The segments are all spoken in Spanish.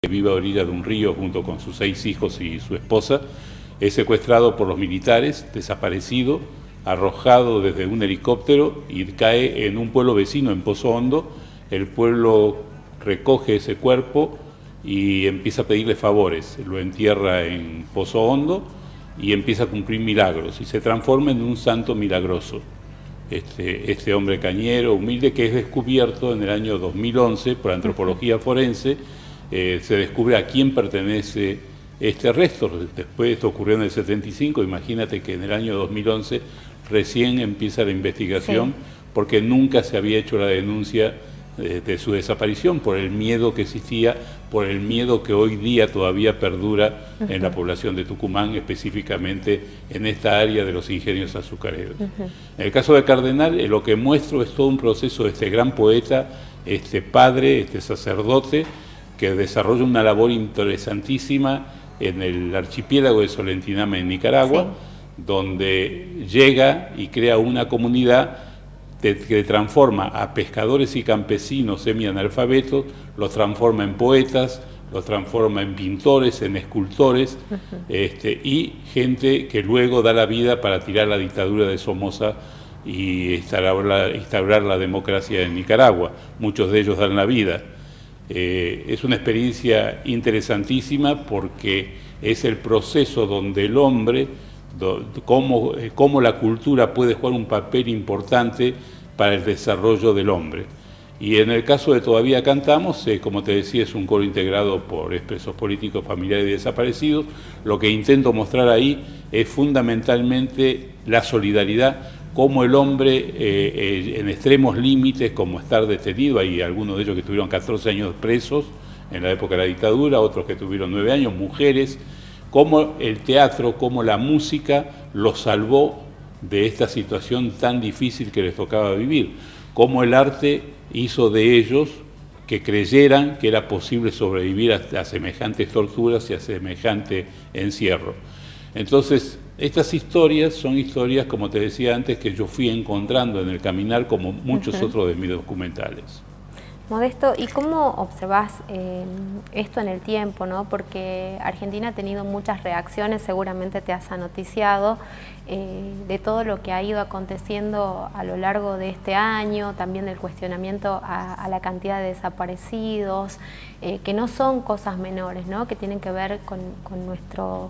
vive a orilla de un río junto con sus 6 hijos y su esposa. Es secuestrado por los militares, desaparecido, arrojado desde un helicóptero y cae en un pueblo vecino, en Pozo Hondo. El pueblo recoge ese cuerpo y empieza a pedirle favores, lo entierra en Pozo Hondo y empieza a cumplir milagros y se transforma en un santo milagroso. Este hombre cañero, humilde, que es descubierto en el año 2011 por antropología forense, se descubre a quién pertenece este resto. Después esto ocurrió en el 75, imagínate que en el año 2011 recién empieza la investigación, porque nunca se había hecho la denuncia de su desaparición, por el miedo que existía, por el miedo que hoy día todavía perdura en la población de Tucumán, específicamente en esta área de los ingenios azucareros. En el caso de Cardenal, lo que muestro es todo un proceso de este gran poeta, este padre, este sacerdote, que desarrolla una labor interesantísima en el archipiélago de Solentiname, en Nicaragua, donde llega y crea una comunidad que transforma a pescadores y campesinos semianalfabetos, los transforma en poetas, los transforma en pintores, en escultores, y gente que luego da la vida para tirar la dictadura de Somoza y instaurar la democracia en Nicaragua. Muchos de ellos dan la vida. Es una experiencia interesantísima porque es el proceso donde el hombre, cómo la cultura puede jugar un papel importante para el desarrollo del hombre. Y en el caso de Todavía Cantamos, como te decía, es un coro integrado por expresos políticos, familiares y desaparecidos. Lo que intento mostrar ahí es fundamentalmente la solidaridad, cómo el hombre en extremos límites, como estar detenido, hay algunos de ellos que tuvieron 14 años presos en la época de la dictadura, otros que tuvieron 9 años, mujeres, cómo el teatro, cómo la música los salvó de esta situación tan difícil que les tocaba vivir, cómo el arte hizo de ellos que creyeran que era posible sobrevivir a semejantes torturas y a semejante encierro. Entonces, estas historias son historias, como te decía antes, que yo fui encontrando en el caminar, como muchos otros de mis documentales. Modesto, ¿y cómo observás esto en el tiempo, ¿no? Porque Argentina ha tenido muchas reacciones, seguramente te has anoticiado, de todo lo que ha ido aconteciendo a lo largo de este año, también del cuestionamiento a la cantidad de desaparecidos, que no son cosas menores, ¿no? Que tienen que ver con nuestro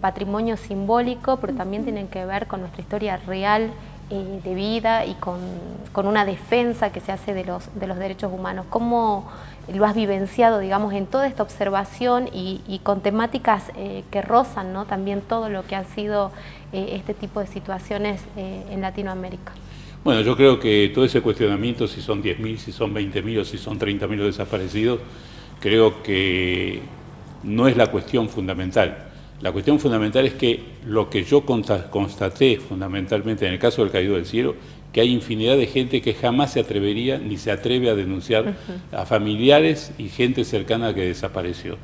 patrimonio simbólico, pero también tienen que ver con nuestra historia real de vida y con una defensa que se hace de los derechos humanos. ¿Cómo lo has vivenciado, digamos, en toda esta observación y con temáticas que rozan, ¿no? También todo lo que ha sido este tipo de situaciones en Latinoamérica? Bueno, yo creo que todo ese cuestionamiento, si son 10.000, si son 20.000 o si son 30.000 desaparecidos, creo que no es la cuestión fundamental. La cuestión fundamental es que lo que yo constaté fundamentalmente en el caso del caído del cielo, que hay infinidad de gente que jamás se atrevería ni se atreve a denunciar a familiares y gente cercana que desapareció.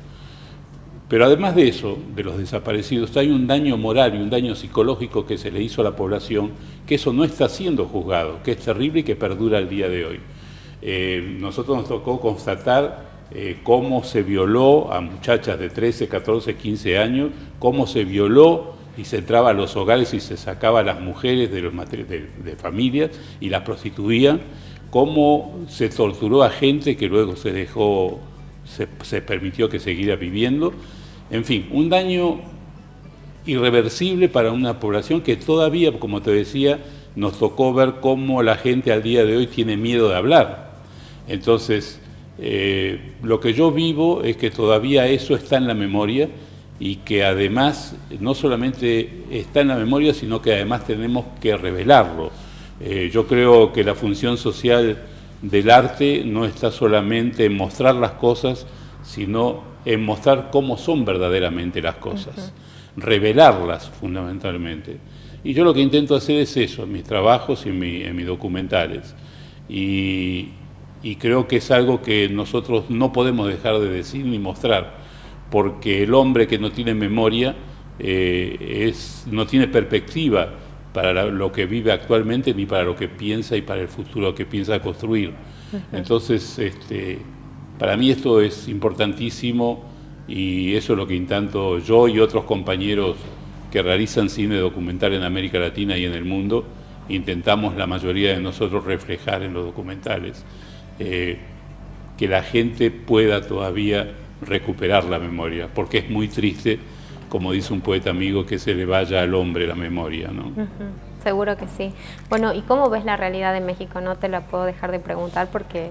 Pero además de eso, de los desaparecidos, hay un daño moral y un daño psicológico que se le hizo a la población, que eso no está siendo juzgado, que es terrible y que perdura al día de hoy. Nosotros nos tocó constatar cómo se violó a muchachas de 13, 14, 15 años, cómo se violó y se entraba a los hogares y se sacaba a las mujeres de familias y las prostituían, cómo se torturó a gente que luego se permitió que siguiera viviendo. En fin, un daño irreversible para una población que todavía, como te decía, nos tocó ver cómo la gente al día de hoy tiene miedo de hablar. Entonces, lo que yo vivo es que todavía eso está en la memoria y que además no solamente está en la memoria, sino que además tenemos que revelarlo. Yo creo que la función social del arte no está solamente en mostrar las cosas, sino en mostrar cómo son verdaderamente las cosas, revelarlas fundamentalmente. Y yo lo que intento hacer es eso, en mis trabajos y en mis documentales. Y creo que es algo que nosotros no podemos dejar de decir ni mostrar, porque el hombre que no tiene memoria no tiene perspectiva para lo que vive actualmente, ni para lo que piensa y para el futuro que piensa construir. Entonces, Para mí esto es importantísimo y eso es lo que intento yo y otros compañeros que realizan cine documental en América Latina y en el mundo, intentamos la mayoría de nosotros reflejar en los documentales, que la gente pueda todavía recuperar la memoria, porque es muy triste, como dice un poeta amigo, que se le vaya al hombre la memoria, ¿no? Seguro que sí. Bueno, ¿y cómo ves la realidad de México? No te la puedo dejar de preguntar porque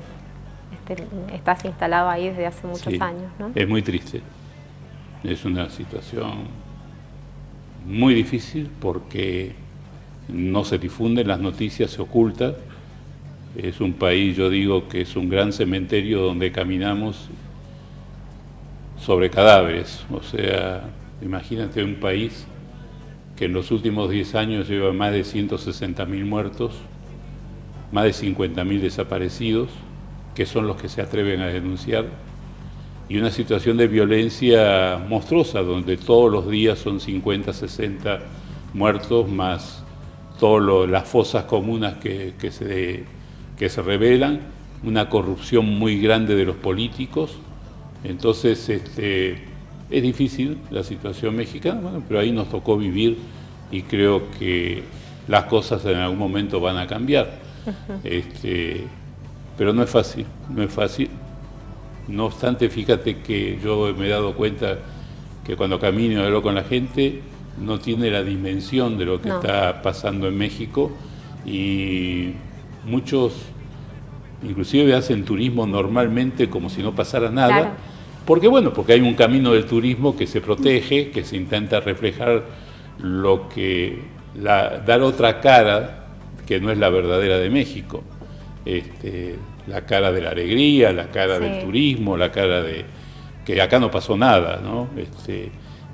estás instalado ahí desde hace muchos años, ¿no? Es muy triste. Es una situación muy difícil porque no se difunden las noticias, se oculta. Es un país, yo digo, que es un gran cementerio donde caminamos sobre cadáveres. O sea, imagínate un país que en los últimos 10 años lleva más de 160.000 muertos, más de 50.000 desaparecidos, que son los que se atreven a denunciar, y una situación de violencia monstruosa, donde todos los días son 50, 60 muertos, más todas las fosas comunes que se revelan, una corrupción muy grande de los políticos. Entonces es difícil la situación mexicana, bueno, pero ahí nos tocó vivir y creo que las cosas en algún momento van a cambiar. Pero no es fácil, no es fácil. No obstante, fíjate que yo me he dado cuenta que cuando camino y hablo con la gente, no tiene la dimensión de lo que está pasando en México, y muchos inclusive hacen turismo normalmente como si no pasara nada. Claro. Porque bueno, porque hay un camino del turismo que se protege, que se intenta reflejar lo que, dar otra cara que no es la verdadera de México. La cara de la alegría, la cara del turismo, la cara de que acá no pasó nada, ¿no?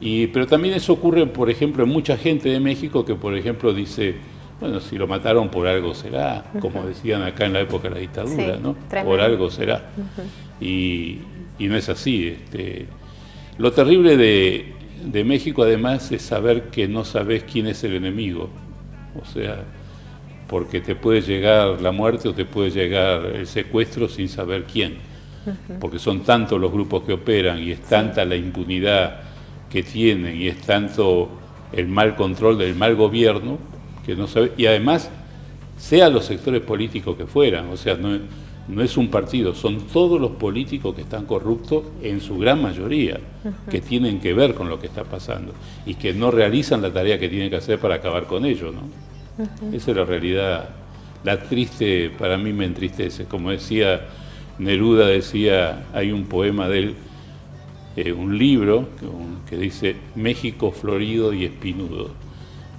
Pero también eso ocurre, por ejemplo, en mucha gente de México que, por ejemplo, dice, bueno, si lo mataron por algo será, como decían acá en la época de la dictadura, ¿no? Tremendo. Por algo será. Y no es así. Lo terrible de México, además, es saber que no sabes quién es el enemigo. O sea, porque te puede llegar la muerte o te puede llegar el secuestro sin saber quién. Porque son tantos los grupos que operan y es tanta la impunidad que tienen y es tanto el mal control del mal gobierno que no sabe. Y además, sean los sectores políticos que fueran, o sea, no es un partido, son todos los políticos que están corruptos en su gran mayoría, que tienen que ver con lo que está pasando y que no realizan la tarea que tienen que hacer para acabar con ello, ¿no? Esa es la realidad. La triste, para mí me entristece. Como decía Neruda, decía, hay un poema de él, un libro que dice México florido y espinudo.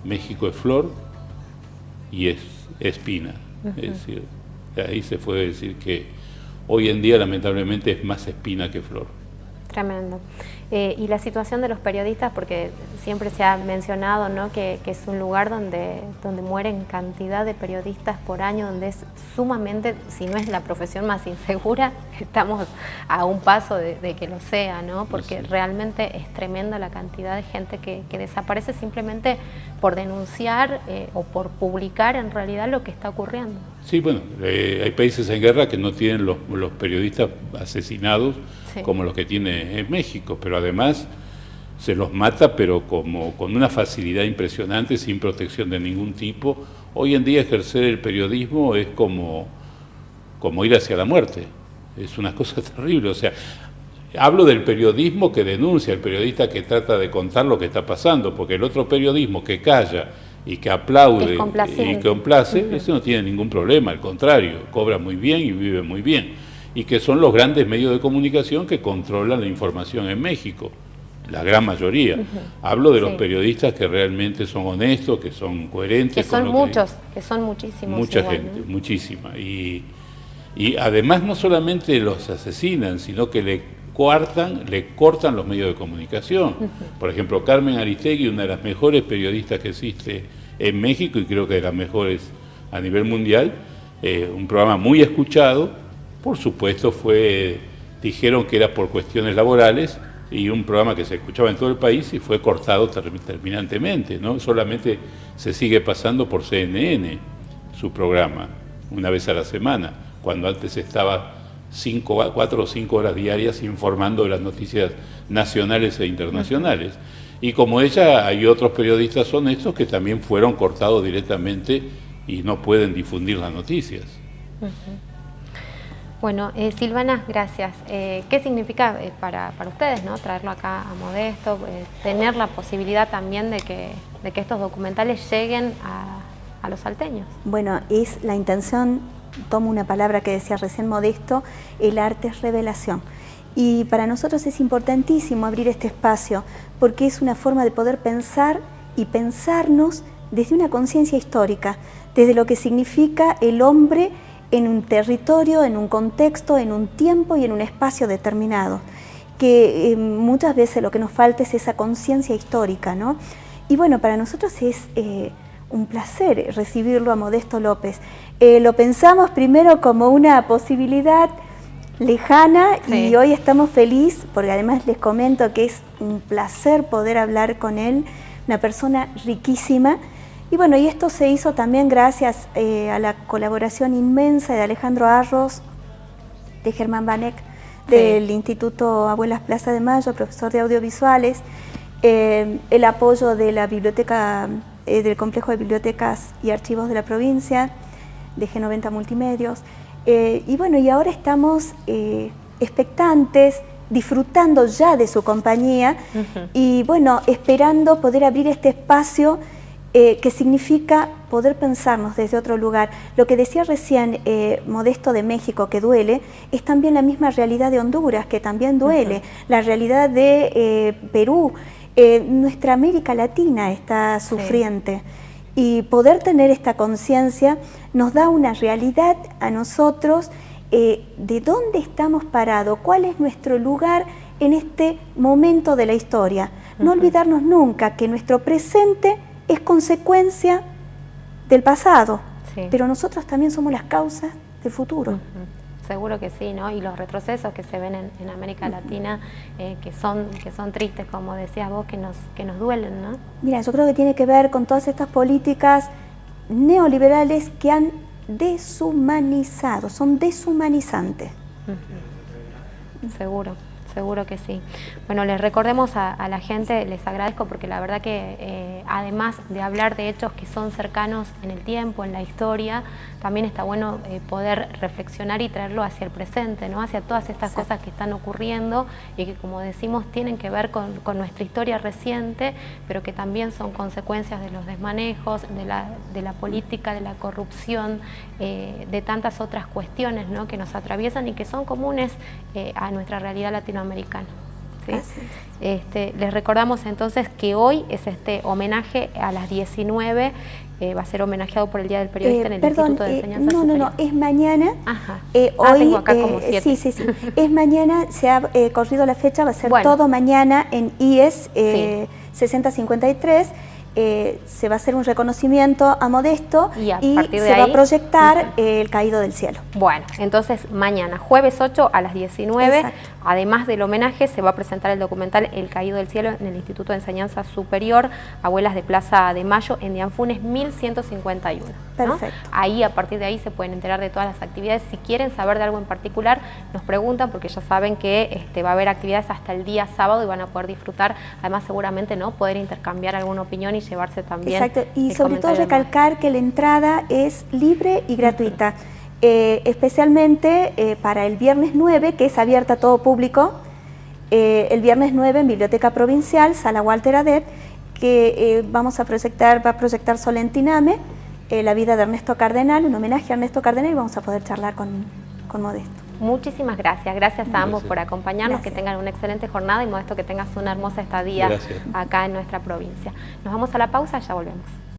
México es flor y es espina. Es decir, ahí se puede decir que hoy en día lamentablemente es más espina que flor. Tremendo. Y la situación de los periodistas, porque siempre se ha mencionado, ¿no?, que es un lugar donde mueren cantidad de periodistas por año, donde es sumamente, si no es la profesión más insegura, estamos a un paso de que lo sea, ¿no? Porque realmente es tremenda la cantidad de gente que desaparece simplemente por denunciar o por publicar en realidad lo que está ocurriendo. Sí, bueno, hay países en guerra que no tienen los periodistas asesinados como los que tiene en México, pero además se los mata, pero como con una facilidad impresionante, sin protección de ningún tipo. Hoy en día ejercer el periodismo es como ir hacia la muerte, es una cosa terrible. O sea, hablo del periodismo que denuncia, el periodista que trata de contar lo que está pasando, porque el otro periodismo que calla y que aplaude y que complace, ese no tiene ningún problema, al contrario, cobra muy bien y vive muy bien. Y que son los grandes medios de comunicación que controlan la información en México, la gran mayoría. Hablo de los periodistas que realmente son honestos, que son coherentes. Que son muchos, que son muchísimos. Mucha gente, muchísima. Y además no solamente los asesinan, sino que le cortan los medios de comunicación. Por ejemplo, Carmen Aristegui, una de las mejores periodistas que existe en México y creo que de las mejores a nivel mundial, un programa muy escuchado. Por supuesto, dijeron que era por cuestiones laborales y un programa que se escuchaba en todo el país y fue cortado terminantemente, ¿no? Solamente se sigue pasando por CNN su programa, una vez a la semana, cuando antes estaba 4 o 5 horas diarias informando de las noticias nacionales e internacionales. Y como ella, hay otros periodistas honestos que también fueron cortados directamente y no pueden difundir las noticias. Bueno, Silvana, gracias. ¿Qué significa para ustedes, ¿no?, traerlo acá a Modesto, tener la posibilidad también de que estos documentales lleguen a los salteños? Bueno, es la intención, tomo una palabra que decía recién Modesto, el arte es revelación. Y para nosotros es importantísimo abrir este espacio porque es una forma de poder pensar y pensarnos desde una conciencia histórica, desde lo que significa el hombre en un territorio, en un contexto, en un tiempo y en un espacio determinado, que muchas veces lo que nos falta es esa conciencia histórica, ¿no? Y bueno, para nosotros es un placer recibirlo a Modesto López. Lo pensamos primero como una posibilidad lejana, sí, y hoy estamos felices porque además les comento que es un placer poder hablar con él, una persona riquísima. Y bueno, y esto se hizo también gracias a la colaboración inmensa de Alejandro Arros, de Germán Banek, del Instituto Abuelas Plaza de Mayo, profesor de audiovisuales, el apoyo de la biblioteca, del Complejo de Bibliotecas y Archivos de la provincia, de G90 Multimedios. Y bueno, y ahora estamos expectantes, disfrutando ya de su compañía y bueno, esperando poder abrir este espacio que significa poder pensarnos desde otro lugar. Lo que decía recién Modesto de México, que duele, es también la misma realidad de Honduras, que también duele, la realidad de Perú, nuestra América Latina está sufriente. Y poder tener esta conciencia nos da una realidad a nosotros de dónde estamos parados, cuál es nuestro lugar en este momento de la historia. No olvidarnos nunca que nuestro presente es consecuencia del pasado, pero nosotros también somos las causas del futuro. Seguro que sí, ¿no? Y los retrocesos que se ven en América Latina, que son tristes, como decías vos, que nos duelen, ¿no? Mira, yo creo que tiene que ver con todas estas políticas neoliberales que han deshumanizado, son deshumanizantes. Seguro que sí. Bueno, les recordemos a la gente, les agradezco porque la verdad que además de hablar de hechos que son cercanos en el tiempo, en la historia, también está bueno poder reflexionar y traerlo hacia el presente, ¿no? Hacia todas estas cosas que están ocurriendo y que, como decimos, tienen que ver con nuestra historia reciente, pero que también son consecuencias de los desmanejos, de la política, de la corrupción, de tantas otras cuestiones, ¿no?, que nos atraviesan y que son comunes a nuestra realidad latinoamericana. ¿Sí? Les recordamos entonces que hoy es este homenaje a las 19, va a ser homenajeado por el Día del Periodista en el Instituto de Enseñanza Superior. No, es mañana. Hoy, tengo acá como 7. Sí. Es mañana, se ha corrido la fecha, va a ser todo mañana en IES 6053. Se va a hacer un reconocimiento a Modesto y se va a proyectar El Caído del Cielo. Bueno, entonces mañana, jueves 8 a las 19, además del homenaje, se va a presentar el documental El Caído del Cielo en el Instituto de Enseñanza Superior, Abuelas de Plaza de Mayo, en Dianfunes 1151. ¿no? Perfecto. Ahí, a partir de ahí, se pueden enterar de todas las actividades. Si quieren saber de algo en particular, nos preguntan, porque ya saben que va a haber actividades hasta el día sábado y van a poder disfrutar, además seguramente, ¿no?, poder intercambiar alguna opinión y llevarse también. Exacto, y sobre todo recalcar que la entrada es libre y gratuita, especialmente para el viernes 9, que es abierta a todo público, el viernes 9 en Biblioteca Provincial, Sala Walter Adet, que va a proyectar Solentiname, la vida de Ernesto Cardenal, un homenaje a Ernesto Cardenal, y vamos a poder charlar con Modesto. Muchísimas gracias. Gracias a ambos por acompañarnos, que tengan una excelente jornada y Modesto, que tengas una hermosa estadía acá en nuestra provincia. Nos vamos a la pausa, ya volvemos.